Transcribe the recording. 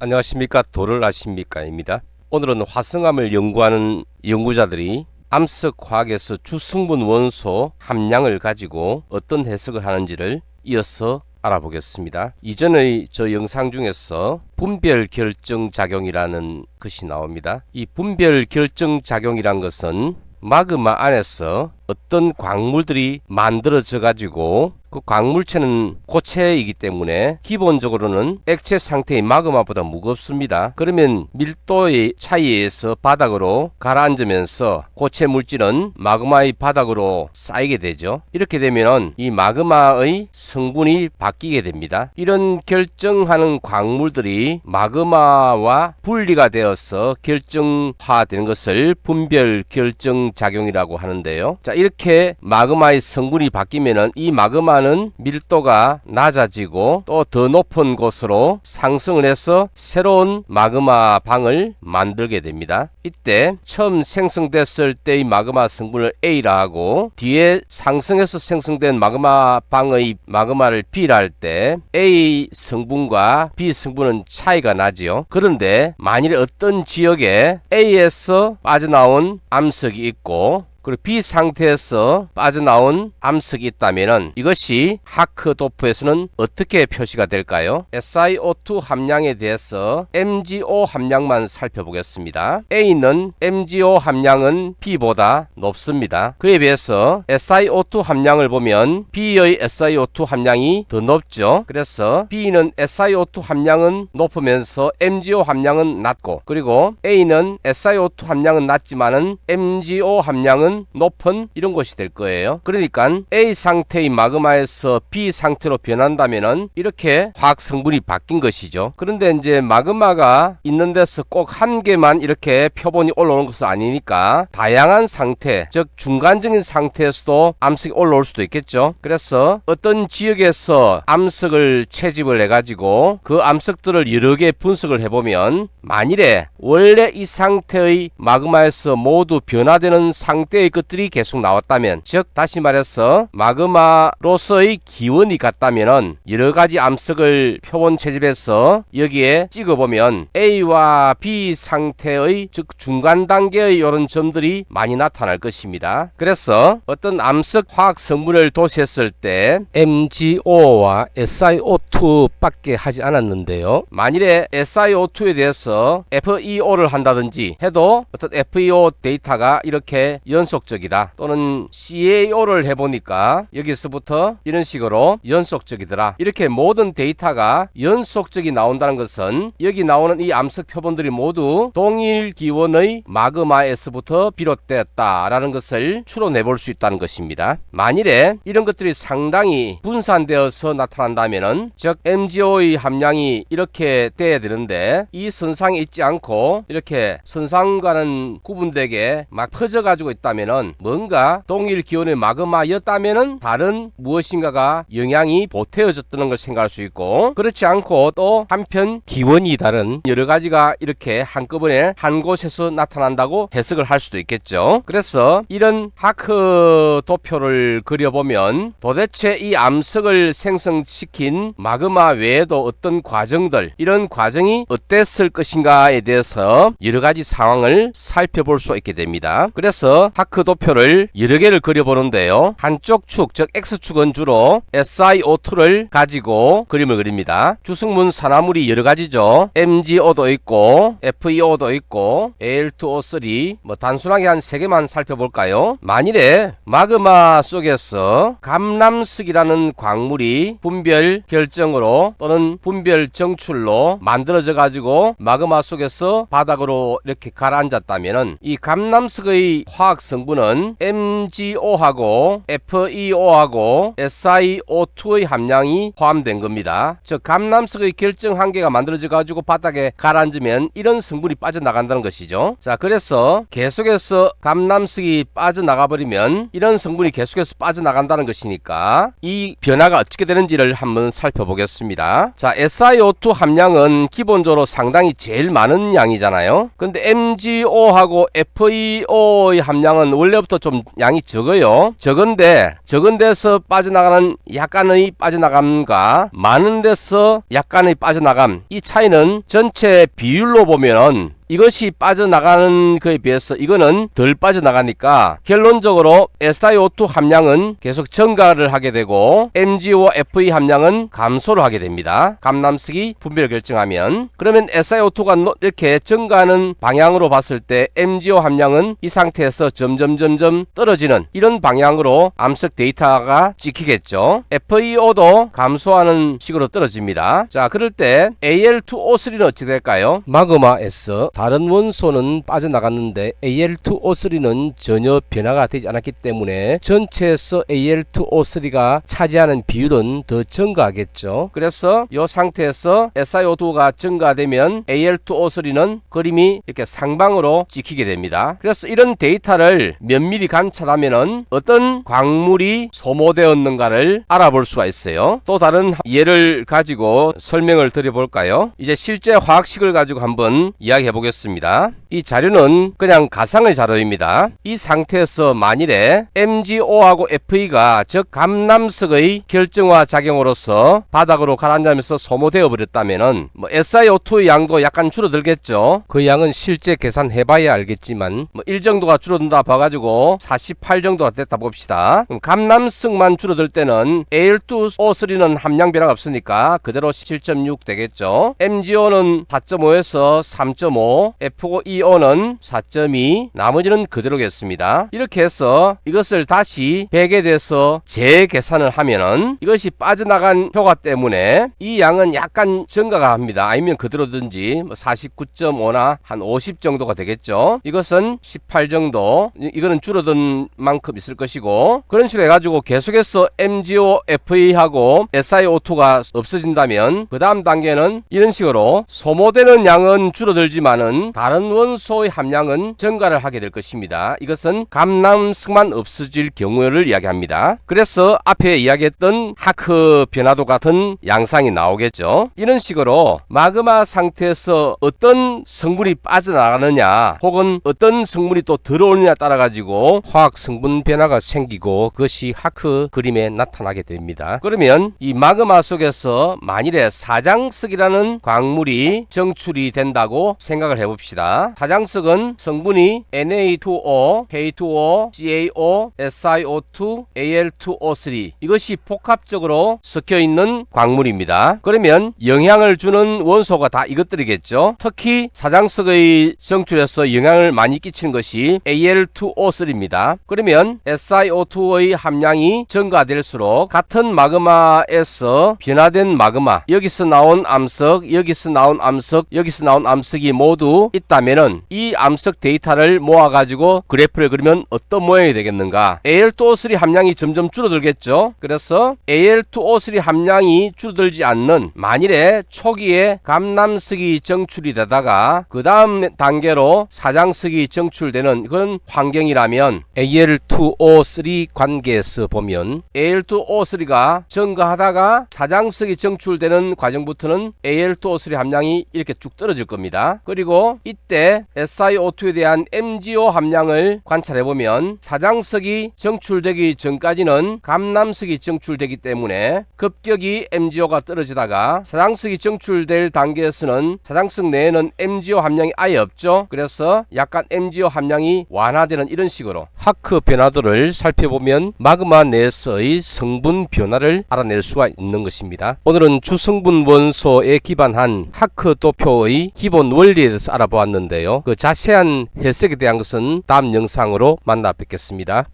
안녕하십니까. 도를 아십니까입니다. 오늘은 화성암을 연구하는 연구자들이 암석 화학에서 주성분 원소 함량을 가지고 어떤 해석을 하는지를 이어서 알아보겠습니다. 이전의 저 영상 중에서 분별 결정 작용이라는 것이 나옵니다. 이 분별 결정 작용이란 것은 마그마 안에서 어떤 광물들이 만들어져 가지고 그 광물체는 고체이기 때문에 기본적으로는 액체 상태의 마그마보다 무겁습니다. 그러면 밀도의 차이에서 바닥으로 가라앉으면서 고체 물질은 마그마의 바닥으로 쌓이게 되죠. 이렇게 되면 이 마그마의 성분이 바뀌게 됩니다. 이런 결정하는 광물들이 마그마와 분리가 되어서 결정화되는 것을 분별 결정 작용이라고 하는데요. 자, 이렇게 마그마의 성분이 바뀌면은 이 마그마는 밀도가 낮아지고 또 더 높은 곳으로 상승을 해서 새로운 마그마 방을 만들게 됩니다. 이때 처음 생성됐을 때의 마그마 성분을 A라 하고 뒤에 상승해서 생성된 마그마 방의 마그마를 B라 할 때 A 성분과 B 성분은 차이가 나지요. 그런데 만일에 어떤 지역에 A에서 빠져나온 암석이 있고 그리고 B 상태에서 빠져나온 암석이 있다면 이것이 하크 도프에서는 어떻게 표시가 될까요? SiO2 함량에 대해서 MgO 함량만 살펴보겠습니다. A는 MgO 함량은 B보다 높습니다. 그에 비해서 SiO2 함량을 보면 B의 SiO2 함량이 더 높죠. 그래서 B는 SiO2 함량은 높으면서 MgO 함량은 낮고, 그리고 A는 SiO2 함량은 낮지만은 MgO 함량은 높은 이런 것이 될 거예요. 그러니까 A 상태의 마그마에서 B 상태로 변한다면은 이렇게 화학 성분이 바뀐 것이죠. 그런데 이제 마그마가 있는 데서 꼭 한 개만 이렇게 표본이 올라오는 것은 아니니까 다양한 상태, 즉 중간적인 상태에서도 암석이 올라올 수도 있겠죠. 그래서 어떤 지역에서 암석을 채집을 해가지고 그 암석들을 여러 개 분석을 해보면 만일에 원래 이 상태의 마그마에서 모두 변화되는 상태의 것들이 계속 나왔다면, 즉 다시 말해서 마그마로서의 기원이 같다면은 여러 가지 암석을 표본 채집해서 여기에 찍어보면 A와 B 상태의 즉 중간 단계의 이런 점들이 많이 나타날 것입니다. 그래서 어떤 암석 화학 성분을 도시했을 때 MgO와 SiO2 밖에 하지 않았는데요. 만일에 SiO2에 대해서 FeO를 한다든지 해도 어떤 FeO 데이터가 이렇게 연속적이다, 또는 CaO를 해보니까 여기서부터 이런 식으로 연속적이더라, 이렇게 모든 데이터가 연속적이 나온다는 것은 여기 나오는 이 암석 표본들이 모두 동일 기원의 마그마에서부터 비롯되었다라는 것을 추론해 볼 수 있다는 것입니다. 만일에 이런 것들이 상당히 분산되어서 나타난다면은, 즉 MgO의 함량이 이렇게 돼야 되는데 이 선상에 있지 않고 이렇게 선상과는 구분되게 막 퍼져 가지고 있다면은 뭔가 동일 기온의 마그마였다면은 다른 무엇인가가 영향이 보태어졌다는 걸 생각할 수 있고, 그렇지 않고 또 한편 기원이 다른 여러 가지가 이렇게 한꺼번에 한 곳에서 나타난다고 해석을 할 수도 있겠죠. 그래서 이런 하크 도표를 그려보면 도대체 이 암석을 생성시킨 마그마 외에도 어떤 과정들, 이런 과정이 어땠을 것인가에 대해서 여러 가지 상황을 살펴볼 수 있게 됩니다. 그래서 하크 도표를 여러 개를 그려보는데요. 한쪽 축, 즉 X축은 주로 SiO2를 가지고 그림을 그립니다. 주성분 산화물이 여러 가지죠. MgO도 있고 FeO도 있고 Al2O3, 단순하게 한 3개만 살펴볼까요? 만일에 마그마 속에서 감람석이라는 광물이 분별 결정으로 또는 분별 정출로 만들어져 가지고 마그마 속에서 바닥으로 이렇게 가라앉았다면은 이 감람석의 화학 성분은 MgO하고 FeO하고 SiO2의 함량이 포함된 겁니다. 즉 감람석의 결정 한계가 만들어져 가지고 바닥에 가라앉으면 이런 성분이 빠져나간다는 것이죠. 자, 그래서 계속해서 감람석이 빠져나가 버리면 이런 성분이 계속해서 빠져나간다는 것이니까 이 변화가 어떻게 되는지를 한번 살펴보겠습니다. 자, SiO2 함량은 기본적으로 상당히 제일 많은 양이잖아요. 근데 MgO하고 FeO의 함량은 보면 원래부터 좀 양이 적어요. 적은 데서 빠져나가는 약간의 빠져나감과 많은 데서 약간의 빠져나감, 이 차이는 전체 비율로 보면 이것이 빠져나가는 거에 비해서 이거는 덜 빠져나가니까 결론적으로 SiO2 함량은 계속 증가를 하게 되고 MgO, Fe 함량은 감소를 하게 됩니다. 감남석이 분배를 결정하면. 그러면 SiO2가 이렇게 증가하는 방향으로 봤을 때 MgO 함량은 이 상태에서 점점 떨어지는 이런 방향으로 암석 데이터가 찍히겠죠. FeO도 감소하는 식으로 떨어집니다. 자, 그럴 때 Al2O3는 어찌 될까요? 마그마에서 다른 원소는 빠져나갔는데 Al2O3는 전혀 변화가 되지 않았기 때문에 전체에서 Al2O3가 차지하는 비율은 더 증가하겠죠. 그래서 이 상태에서 SiO2가 증가되면 Al2O3는 그림이 이렇게 상방으로 찍히게 됩니다. 그래서 이런 데이터를 면밀히 관찰하면은 어떤 광물이 소모되었는가를 알아볼 수가 있어요. 또 다른 예를 가지고 설명을 드려볼까요? 이제 실제 화학식을 가지고 한번 이야기해 보겠습니다. 이 자료는 그냥 가상의 자료입니다. 이 상태에서 만일에 MgO하고 Fe가 즉 감남석의 결정화 작용으로서 바닥으로 가라앉으면서 소모되어 버렸다면은 SiO2의 양도 약간 줄어들겠죠. 그 양은 실제 계산해 봐야 알겠지만 1 정도가 줄어든다 봐가지고 48 정도가 됐다 봅시다. 그럼 감남석만 줄어들 때는 Al2O3는 함량 변화가 없으니까 그대로 7.6 되겠죠. MgO는 4.5에서 3.5, FeO는 4.2, 나머지는 그대로겠습니다. 이렇게 해서 이것을 다시 백에 대해서 재계산을 하면은 이것이 빠져나간 효과 때문에 이 양은 약간 증가가 합니다. 아니면 그대로든지 49.5나 한 50 정도가 되겠죠. 이것은 18 정도, 이거는 줄어든 만큼 있을 것이고, 그런 식으로 해가지고 계속해서 MgO, Fe하고 SiO2가 없어진다면 그 다음 단계는 이런 식으로 소모되는 양은 줄어들지만은 다른 원소의 함량은 증가를 하게 될 것입니다. 이것은 감남석만 없어질 경우를 이야기합니다. 그래서 앞에 이야기했던 하크 변화도 같은 양상이 나오겠죠. 이런 식으로 마그마 상태에서 어떤 성분이 빠져나가느냐 혹은 어떤 성분이 또 들어오느냐에 따라 가지고 화학 성분 변화가 생기고 그것이 하크 그림에 나타나게 됩니다. 그러면 이 마그마 속에서 만일에 사장석이라는 광물이 정출이 된다고 생각을 해봅시다. 사장석은 성분이 Na2O, K2O, CaO, SiO2, Al2O3 이것이 복합적으로 섞여 있는 광물입니다. 그러면 영향을 주는 원소가 다 이것들이겠죠. 특히 사장석의 정출에서 영향을 많이 끼치는 것이 Al2O3입니다. 그러면 SiO2의 함량이 증가될수록 같은 마그마에서 변화된 마그마, 여기서 나온 암석, 여기서 나온 암석, 여기서 나온 암석이 모두 있다면은 이 암석 데이터를 모아가지고 그래프를 그리면 어떤 모양이 되겠는가? Al2O3 함량이 점점 줄어들겠죠. 그래서 Al2O3 함량이 줄어들지 않는 만일에 초기에 감남석이 정출이 되다가 그 다음 단계로 사장석이 정출되는 그런 환경이라면 Al2O3 관계에서 보면 Al2O3가 증가하다가 사장석이 정출되는 과정부터는 Al2O3 함량이 이렇게 쭉 떨어질 겁니다. 그리고 이때 SiO2에 대한 MgO 함량을 관찰해보면 사장석이 정출되기 전까지는 감남석이 정출되기 때문에 급격히 MgO가 떨어지다가 사장석이 정출될 단계에서는 사장석 내에는 MgO 함량이 아예 없죠. 그래서 약간 MgO 함량이 완화되는 이런 식으로 하크 변화도를 살펴보면 마그마 내에서의 성분 변화를 알아낼 수가 있는 것입니다. 오늘은 주성분 원소에 기반한 하크 도표의 기본 원리에 대해서 알아보았는데요. 그 자세한 해석에 대한 것은 다음 영상으로 만나 뵙겠습니다.